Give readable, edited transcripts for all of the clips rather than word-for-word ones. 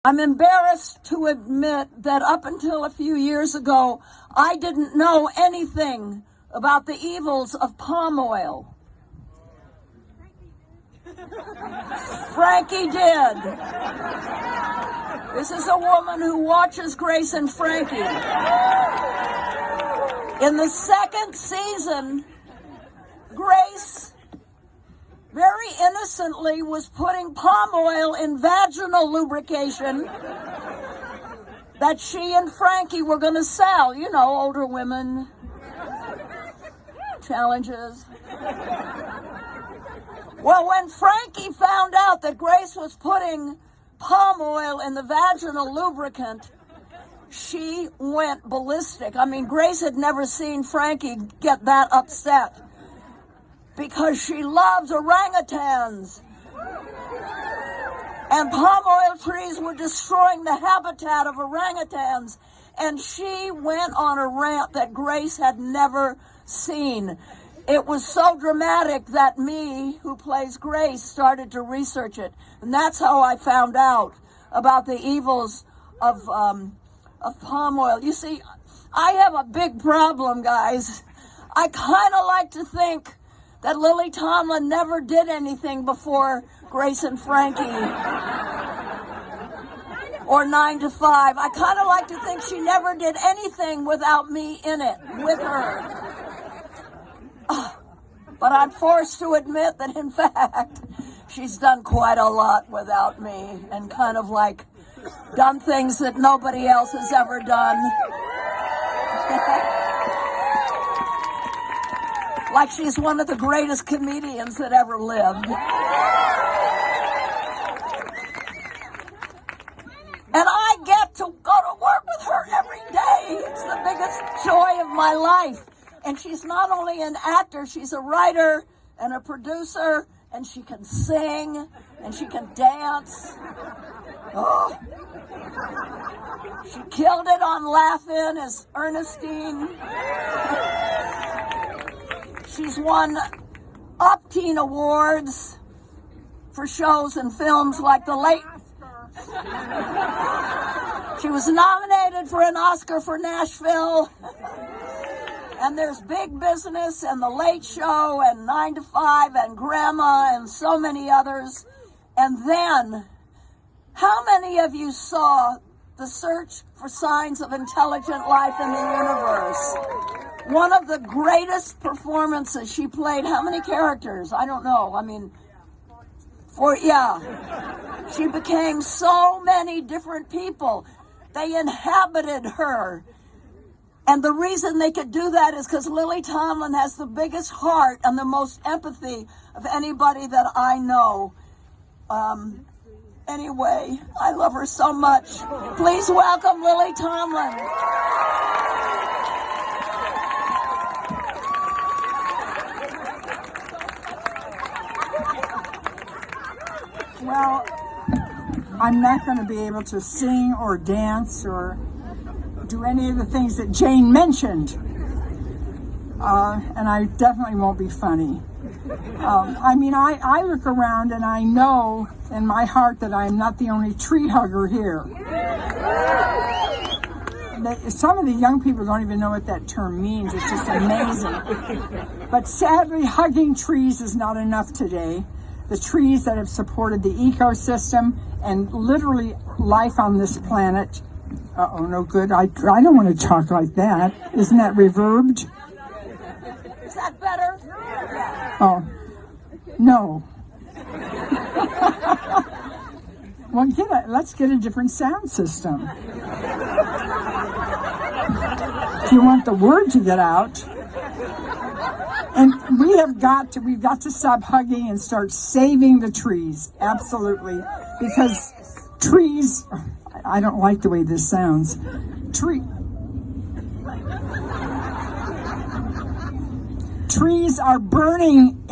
I'm embarrassed to admit that up until a few years ago, I didn't know anything about the evils of palm oil. Frankie did. This is a woman who watches Grace and Frankie. In the second season, Grace very innocently was putting palm oil in vaginal lubrication that she and Frankie were going to sell. You know, older women challenges. Well, when Frankie found out that Grace was putting palm oil in the vaginal lubricant, she went ballistic. I mean, Grace had never seen Frankie get that upset because she loves orangutans. And palm oil trees were destroying the habitat of orangutans. And she went on a rant that Grace had never seen. It was so dramatic that me, who plays Grace, started to research it. And that's how I found out about the evils of palm oil. You see, I have a big problem, guys. I kind of like to think that Lily Tomlin never did anything before Grace and Frankie or 9 to 5. I kind of like to think she never did anything without me in it, with her. But I'm forced to admit that, in fact, she's done quite a lot without me and kind of like done things that nobody else has ever done. Like she's one of the greatest comedians that ever lived. And I get to go to work with her every day. It's the biggest joy of my life. And she's not only an actor, she's a writer and a producer, and she can sing, and she can dance. Oh. She killed it on Laugh-In as Ernestine. She's won Up-Teen Awards for shows and films like The Late. She was nominated for an Oscar for Nashville. And there's Big Business and The Late Show and 9 to 5 and Grandma and so many others. And then, how many of you saw The Search for Signs of Intelligent Life in the Universe? One of the greatest performances. She played how many characters? I don't know. I mean, she became so many different people. They inhabited her. And the reason they could do that is because Lily Tomlin has the biggest heart and the most empathy of anybody that I know. Anyway, I love her so much. Please welcome Lily Tomlin. Well, I'm not going to be able to sing or dance or do any of the things that Jane mentioned. And I definitely won't be funny. I look around and I know in my heart that I'm not the only tree hugger here. Some of the young people don't even know what that term means. It's just amazing. But sadly, hugging trees is not enough today. The trees that have supported the ecosystem and literally life on this planet. Uh-oh, no good. I don't want to talk like that. Isn't that reverbed? Is that better? Oh, no. Well, let's get a different sound system. If you want the word to get out. And we've got to stop hugging and start saving the trees. Absolutely. Because trees, I don't like the way this sounds. Trees are burning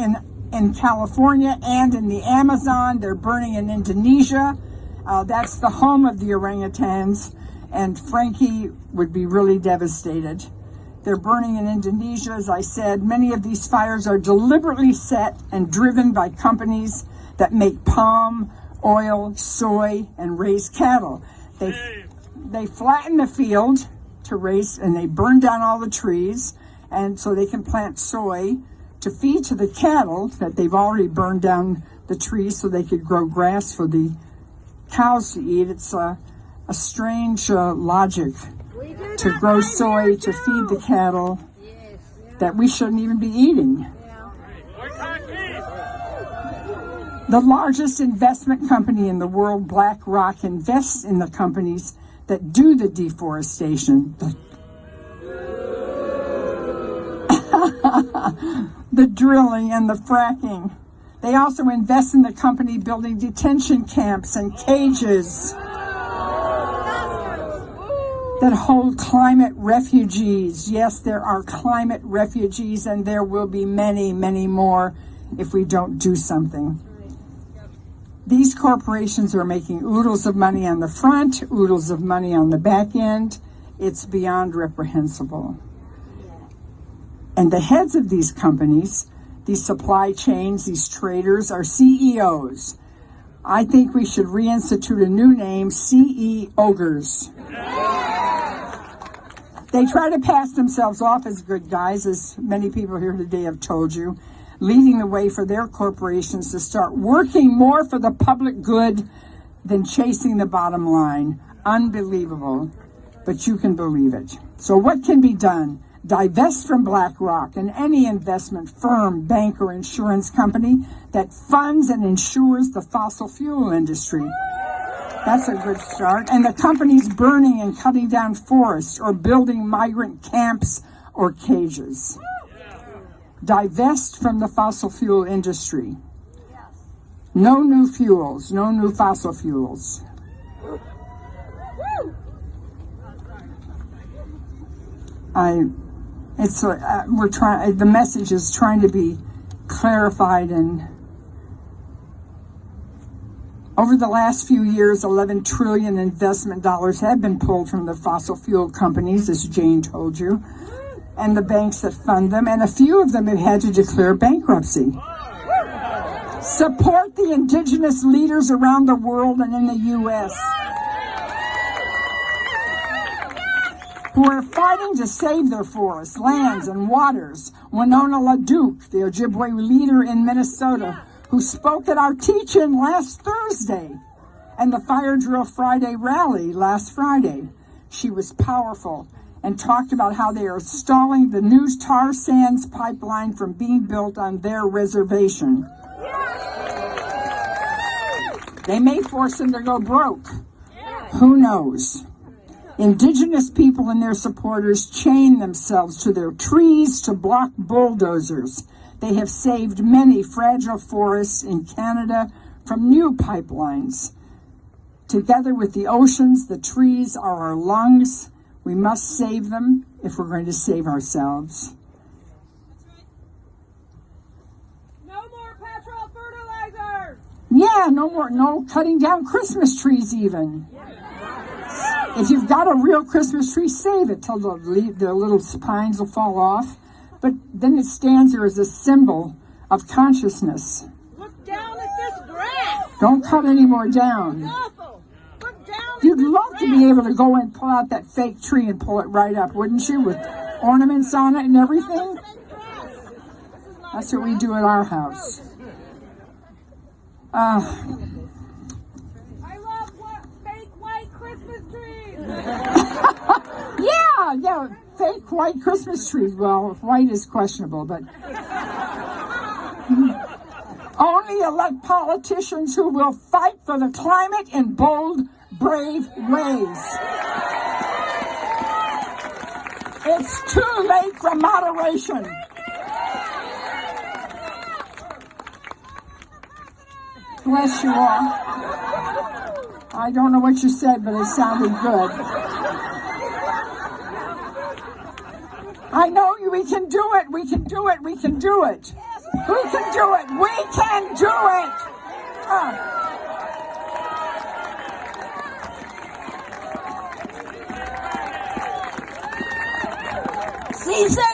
in California and in the Amazon. They're burning in Indonesia. That's the home of the orangutans. And Frankie would be really devastated. They're burning in Indonesia, as I said. Many of these fires are deliberately set and driven by companies that make palm oil, soy, and raise cattle. They flatten the field to raise, and they burn down all the trees, and so they can plant soy to feed to the cattle that they've already burned down the trees so they could grow grass for the cows to eat. It's a strange logic to grow soy to feed the cattle that we shouldn't even be eating. The largest investment company in the world, BlackRock, invests in the companies that do the deforestation, the drilling and the fracking. They also invest in the company building detention camps and cages that hold climate refugees. Yes, there are climate refugees, and there will be many, many more if we don't do something. These corporations are making oodles of money on the front, oodles of money on the back end. It's beyond reprehensible. And the heads of these companies, these supply chains, these traders, are CEOs. I think we should reinstitute a new name, CE-ogres. They try to pass themselves off as good guys, as many people here today have told you, leading the way for their corporations to start working more for the public good than chasing the bottom line. Unbelievable, but you can believe it. So what can be done? Divest from BlackRock and any investment firm, bank, or insurance company that funds and insures the fossil fuel industry. That's a good start. And the companies burning and cutting down forests or building migrant camps or cages. Divest from the fossil fuel industry. No new fuels, no new fossil fuels. The message is trying to be clarified, and over the last few years, 11 trillion investment dollars have been pulled from the fossil fuel companies, as Jane told you, and the banks that fund them, and a few of them have had to declare bankruptcy. Support the indigenous leaders around the world and in the U.S. who are fighting to save their forests, lands, and waters. Winona LaDuke, the Ojibwe leader in Minnesota, who spoke at our teach-in last Thursday and the Fire Drill Friday rally last Friday. She was powerful and talked about how they are stalling the new tar sands pipeline from being built on their reservation. They may force them to go broke. Who knows? Indigenous people and their supporters chain themselves to their trees to block bulldozers. They have saved many fragile forests in Canada from new pipelines. Together with the oceans, the trees are our lungs. We must save them if we're going to save ourselves. No more petrol fertilizers! Yeah, no cutting down Christmas trees even. If you've got a real Christmas tree, save it till the little spines will fall off. But then it stands there as a symbol of consciousness. Look down at this grass! Don't cut any more down. It's awful! Look down at You'd this love to be able to go and pull out that fake tree and pull it right up, wouldn't you? With ornaments on it and everything? That's what we do at our house. I love fake white Christmas trees! Yeah, fake white Christmas trees. Well, white is questionable, but only elect politicians who will fight for the climate in bold, brave ways. It's too late for moderation. Bless you all. I don't know what you said, but it sounded good. I know you. We can do it. We can do it. We can do it. We can do it. We can do it. Si se